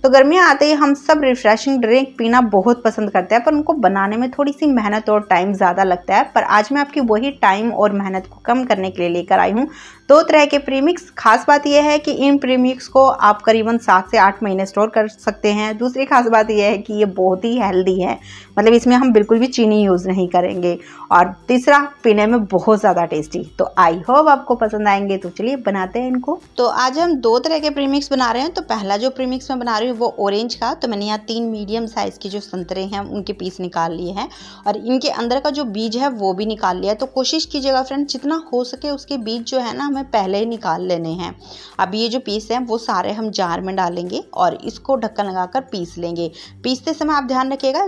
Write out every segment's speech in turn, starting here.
तो गर्मियाँ आते ही हम सब रिफ्रेशिंग ड्रिंक पीना बहुत पसंद करते हैं, पर उनको बनाने में थोड़ी सी मेहनत और टाइम ज़्यादा लगता है। पर आज मैं आपकी वही टाइम और मेहनत को कम करने के लिए लेकर आई हूँ 2 तरह के प्रीमिक्स। खास बात यह है कि इन प्रीमिक्स को आप करीबन 7 से 8 महीने स्टोर कर सकते हैं। दूसरी खास बात यह है कि ये बहुत ही हेल्दी है, मतलब इसमें हम बिल्कुल भी चीनी यूज़ नहीं करेंगे। और तीसरा, पीने में बहुत ज़्यादा टेस्टी। तो आई होप आपको पसंद आएंगे। तो चलिए बनाते हैं इनको। तो आज हम 2 तरह के प्रीमिक्स बना रहे हैं। तो पहला जो प्रीमिक्स मैं बना रही हूँ वो ऑरेंज का। तो मैंने यहाँ 3 मीडियम साइज़ के जो संतरे हैं उनके पीस निकाल लिए हैं और इनके अंदर का जो बीज है वो भी निकाल लिया है। तो कोशिश कीजिएगा फ्रेंड, जितना हो सके उसके बीज जो है ना हमें पहले ही निकाल लेने हैं। अब ये जो पीस हैं वो सारे हम जार में डालेंगे और इसको ढक्कन लगाकर पीस लेंगे। पीसते समय आप ध्यान रखिएगा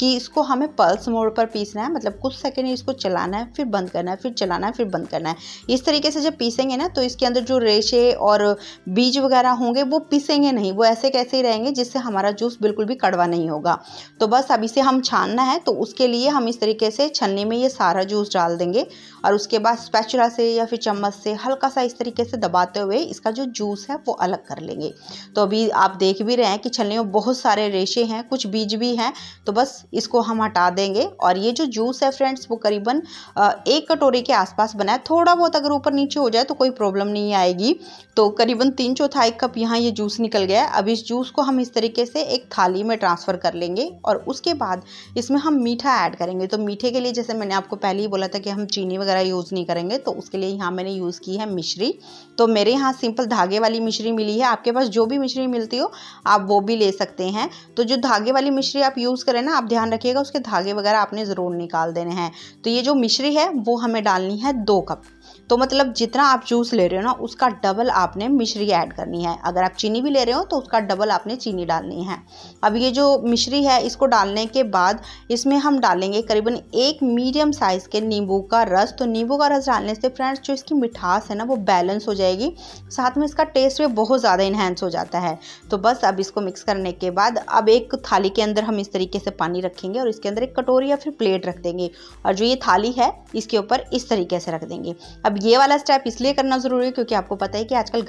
इसको हमें पल्स मोड पर पीसना है, मतलब कुछ सेकंड इसको चलाना है, फिर बंद करना है, फिर चलाना है, फिर बंद करना है। इस तरीके से जब पीसेंगे ना तो इसके अंदर जो रेशे और बीज वगैरह होंगे वो पीसेंगे नहीं, वो ऐसे कैसे ही रहेंगे, जिससे हमारा जूस बिल्कुल भी कड़वा नहीं होगा। तो बस अब इसे हम छानना है। तो उसके लिए हम इस तरीके से छन्नी में ये सारा जूस डाल देंगे और उसके बाद स्पैचुला से या फिर चम्मच से हल्का सा इस तरीके से दबाते हुए इसका जो जूस है वो अलग कर लेंगे। तो अभी आप देख भी रहे हैं कि छन्नी में बहुत सारे रेशे हैं, कुछ बीज भी हैं। तो बस इसको हम हटा देंगे और ये जो जूस है फ्रेंड्स वो करीबन 1 कटोरी के आसपास बना है। थोड़ा बहुत अगर ऊपर नीचे हो जाए तो कोई प्रॉब्लम नहीं आएगी। तो करीबन 3/4 कप यहाँ ये जूस निकल गया है। अब इस जूस को हम इस तरीके से एक थाली में ट्रांसफ़र कर लेंगे और उसके बाद इसमें हम मीठा ऐड करेंगे। तो मीठे के लिए जैसे मैंने आपको पहले ही बोला था कि हम चीनी वगैरह यूज़ नहीं करेंगे, तो उसके लिए यहाँ मैंने यूज़ की है मिश्री। तो मेरे यहाँ सिंपल धागे वाली मिश्री मिली है। आपके पास जो भी मिश्री मिलती हो आप वो भी ले सकते हैं। तो जो धागे वाली मिश्री आप यूज़ करें ना, आप ध्यान रखिएगा उसके धागे वगैरह आपने ज़रूर निकाल देने हैं। तो ये जो मिश्री है वो हमें डालनी है 2 कप। तो मतलब जितना आप जूस ले रहे हो ना उसका डबल आपने मिश्री ऐड करनी है। अगर आप चीनी भी ले रहे हो तो उसका डबल आपने चीनी डालनी है। अब ये जो मिश्री है इसको डालने के बाद इसमें हम डालेंगे करीबन 1 मीडियम साइज़ के नींबू का रस। तो नींबू का रस डालने से फ्रेंड्स जो इसकी मिठास है ना वो बैलेंस हो जाएगी, साथ में इसका टेस्ट भी बहुत ज़्यादा इन्हेंस हो जाता है। तो बस अब इसको मिक्स करने के बाद अब एक थाली के अंदर हम इस तरीके से पानी रखेंगे और इसके अंदर एक कटोरी या फिर प्लेट रख देंगे और जो ये थाली है इसके ऊपर इस तरीके से रख देंगे। अब ये वाला स्टेप इसलिए करना ज़रूरी है क्योंकि आपको पता है कि आजकल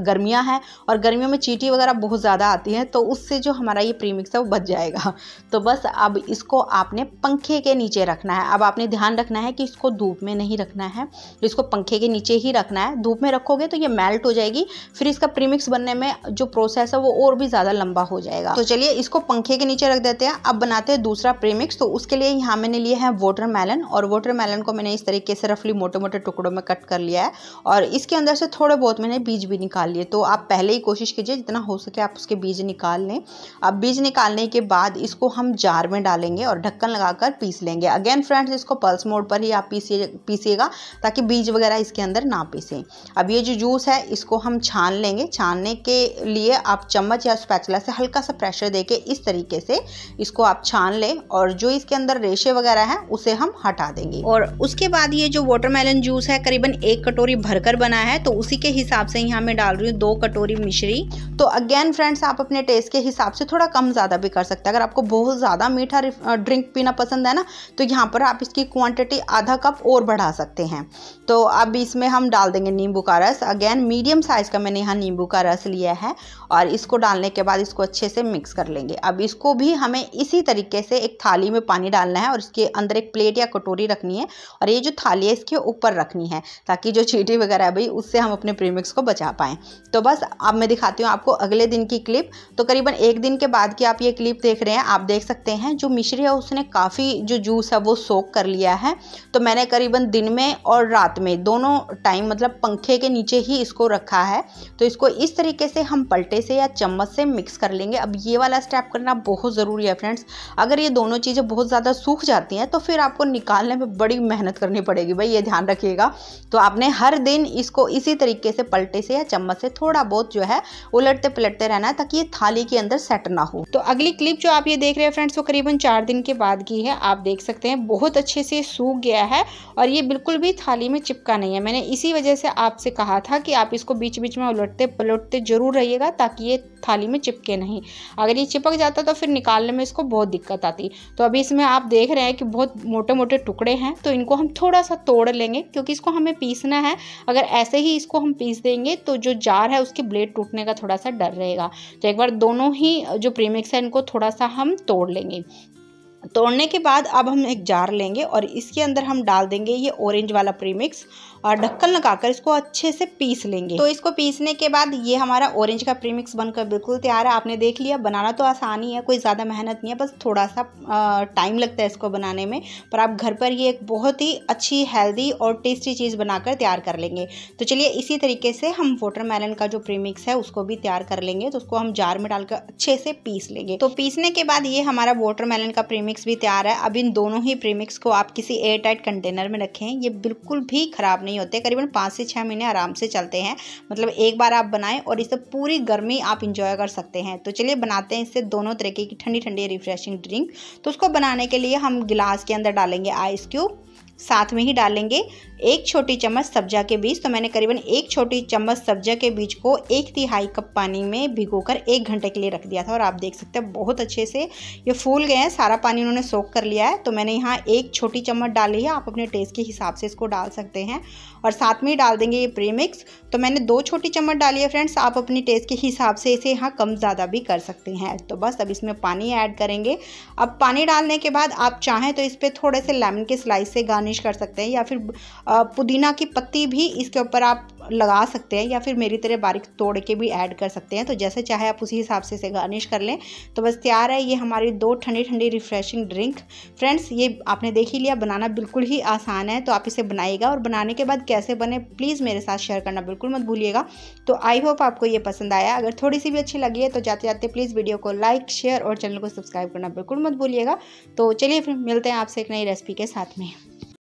गर्मियाँ हैं और गर्मियों में चींटी वगैरह बहुत ज़्यादा आती हैं, तो उससे जो हमारा ये प्रीमिक्स है वो बच जाएगा। तो बस अब इसको आपने पंखे के नीचे रखना है। अब आपने ध्यान रखना है कि इसको धूप में नहीं रखना है, इसको पंखे के नीचे ही रखना है। धूप में रखोगे तो ये मेल्ट हो जाएगी, फिर इसका प्रीमिक्स बनने में जो प्रोसेस है वो और भी ज़्यादा लंबा हो जाएगा। तो चलिए इसको पंखे के नीचे रख देते हैं। अब बनाते हैं दूसरा प्रीमिक्स। तो उसके लिए यहाँ मैंने लिए हैं वाटरमेलन और वाटरमेलन को मैंने इस तरीके से रफली मोटे मोटे टुकड़ों में कट कर लिया है और इसके अंदर से थोड़े बहुत मैंने बीज भी निकाल लिए। तो आप पहले ही कोशिश कीजिए जितना हो सके आप उसके बीज निकाल लें। अब बीज निकालने के बाद इसको हम जार में डालेंगे और ढक्कन लगाकर पीस लेंगे। अगेन फ्रेंड्स इसको पल्स मोड पर ही आप पीसिएगा ताकि बीज वगैरह इसके अंदर ना पीसें। अब ये जो जूस है इसको हम छान लेंगे। छानने के लिए आप चम्मच या स्पैचुला से हल्का सा प्रेशर देके इस तरीके से इसको आप छान लें और जो इसके अंदर रेशे वगैरह हैं उसे हम हटा देंगे। और उसके बाद ये जो वाटरमेलन जूस है करीबन 1 कटोरी भरकर बना है, तो उसी के हिसाब से यहाँ मैं डाल रही हूँ 2 कटोरी मिश्री। तो अगेन फ्रेंड्स आप अपने टेस्ट के हिसाब से थोड़ा कम ज़्यादा भी कर सकते हैं। अगर आपको बहुत ज़्यादा मीठा ड्रिंक पीना पसंद है ना तो यहाँ पर आप इसकी क्वांटिटी आधा कप और बढ़ा सकते हैं। तो अब इसमें हम डाल देंगे नींबू का रस। अगेन मीडियम साइज़ का मैंने यहाँ नींबू का रस लिया है और इसको डालने के बाद इसको अच्छे से मिक्स कर लेंगे। अब इसको भी हमें इसी तरीके से एक थाली में पानी डालना है और इसके अंदर एक प्लेट या कटोरी रखनी है और ये जो थाली है इसके ऊपर रखनी है ताकि जो चींटी वगैरह है भाई उससे हम अपने प्रीमिक्स को बचा पाएँ। तो बस अब मैं दिखाती हूँ आपको अगले दिन की क्लिप। तो करीबन 1 दिन के बाद की आप ये क्लिप देख रहे हैं। आप देख सकते हैं जो मिश्री है उसने काफ़ी जो जूस है वो सोक कर लिया है। तो मैंने करीबन दिन में और रात में दोनों टाइम मतलब पंखे के नीचे ही इसको रखा है। तो इसको इस तरीके से हम पलटे से या चम्मच से मिक्स कर लेंगे। अब ये वाला स्टेप करना बहुत ज़रूरी है फ्रेंड्स। अगर ये दोनों चीज़ें बहुत ज़्यादा सूख जाती हैं तो फिर आपको निकालने में बड़ी मेहनत करनी पड़ेगी भाई, ये ध्यान रखिएगा। तो आपने हर दिन इसको इसी तरीके से पलटे से या चम्मच से थोड़ा बहुत जो है उलटते पलटते रहना है ताकि ये थाली के अंदर सेट ना हो। तो अगली क्लिप जो आप ये देख रहे हैं फ्रेंड्स वो करीबन 4 दिन के बाद की है। आप देख सकते हैं बहुत अच्छे से सूख गया है और ये बिल्कुल भी थाली में चिपका नहीं है। मैंने इसी वजह से आपसे कहा था कि आप इसको बीच बीच में उलटते पलटते जरूर रहिएगा ताकि ये थाली में चिपके नहीं। अगर ये चिपक जाता तो फिर निकालने में इसको बहुत दिक्कत आती। तो अभी इसमें आप देख रहे हैं कि बहुत मोटे मोटे टुकड़े हैं, तो इनको हम थोड़ा सा तोड़ लेंगे क्योंकि इसको हमें पीसना है। अगर ऐसे ही इसको हम पीस देंगे तो जो जार है उसकी ब्लेड टूटने का थोड़ा सा डर रहेगा। तो एक बार दोनों ही जो प्रीमिक्स है इनको थोड़ा सा हम तोड़ लेंगे। तोड़ने के बाद अब हम एक जार लेंगे और इसके अंदर हम डाल देंगे ये ऑरेंज वाला प्रीमिक्स और ढक्कन लगाकर इसको अच्छे से पीस लेंगे। तो इसको पीसने के बाद ये हमारा ऑरेंज का प्रीमिक्स बनकर बिल्कुल तैयार है। आपने देख लिया, बनाना तो आसान ही है, कोई ज़्यादा मेहनत नहीं है, बस थोड़ा सा टाइम लगता है इसको बनाने में। पर आप घर पर ये एक बहुत ही अच्छी, हेल्दी और टेस्टी चीज़ बनाकर तैयार कर लेंगे। तो चलिए इसी तरीके से हम वाटरमेलन का जो प्रीमिक्स है उसको भी तैयार कर लेंगे। तो उसको हम जार में डालकर अच्छे से पीस लेंगे। तो पीसने के बाद ये हमारा वाटरमेलन का प्रीमिक्स भी तैयार है। अब इन दोनों ही प्रीमिक्स को आप किसी एयर टाइट कंटेनर में रखें, ये बिल्कुल भी खराब नहीं होते। करीबन 5 से 6 महीने आराम से चलते हैं। मतलब एक बार आप बनाएं और इससे पूरी गर्मी आप इंजॉय कर सकते हैं। तो चलिए बनाते हैं इससे दोनों तरीके की ठंडी ठंडी रिफ्रेशिंग ड्रिंक। तो उसको बनाने के लिए हम गिलास के अंदर डालेंगे आइस क्यूब, साथ में ही डालेंगे 1 छोटी चम्मच सब्जा के बीज। तो मैंने करीबन 1 छोटी चम्मच सब्जा के बीज को 1/3 कप पानी में भिगोकर 1 घंटे के लिए रख दिया था और आप देख सकते हैं बहुत अच्छे से ये फूल गए हैं, सारा पानी उन्होंने सोख कर लिया है। तो मैंने यहाँ 1 छोटी चम्मच डाली है, आप अपने टेस्ट के हिसाब से इसको डाल सकते हैं। और साथ में ही डाल देंगे ये प्रीमिक्स। तो मैंने 2 छोटी चम्मच डाली है फ्रेंड्स, आप अपनी टेस्ट के हिसाब से इसे यहाँ कम ज़्यादा भी कर सकते हैं। तो बस अब इसमें पानी ऐड करेंगे। अब पानी डालने के बाद आप चाहें तो इस पर थोड़े से लेमन के स्लाइस से गार्निश कर सकते हैं या फिर पुदीना की पत्ती भी इसके ऊपर आप लगा सकते हैं या फिर मेरी तरह बारीक तोड़ के भी ऐड कर सकते हैं। तो जैसे चाहे आप उसी हिसाब से इसे गार्निश कर लें। तो बस तैयार है ये हमारी 2 ठंडी ठंडी रिफ्रेशिंग ड्रिंक। फ्रेंड्स ये आपने देख ही लिया, बनाना बिल्कुल ही आसान है। तो आप इसे बनाइएगा और बनाने के बाद कैसे बने प्लीज़ मेरे साथ शेयर करना बिल्कुल मत भूलिएगा। तो आई होप आपको ये पसंद आया। अगर थोड़ी सी भी अच्छी लगी है तो जाते जाते प्लीज़ वीडियो को लाइक, शेयर और चैनल को सब्सक्राइब करना बिल्कुल मत भूलिएगा। तो चलिए फिर मिलते हैं आपसे एक नई रेसिपी के साथ में।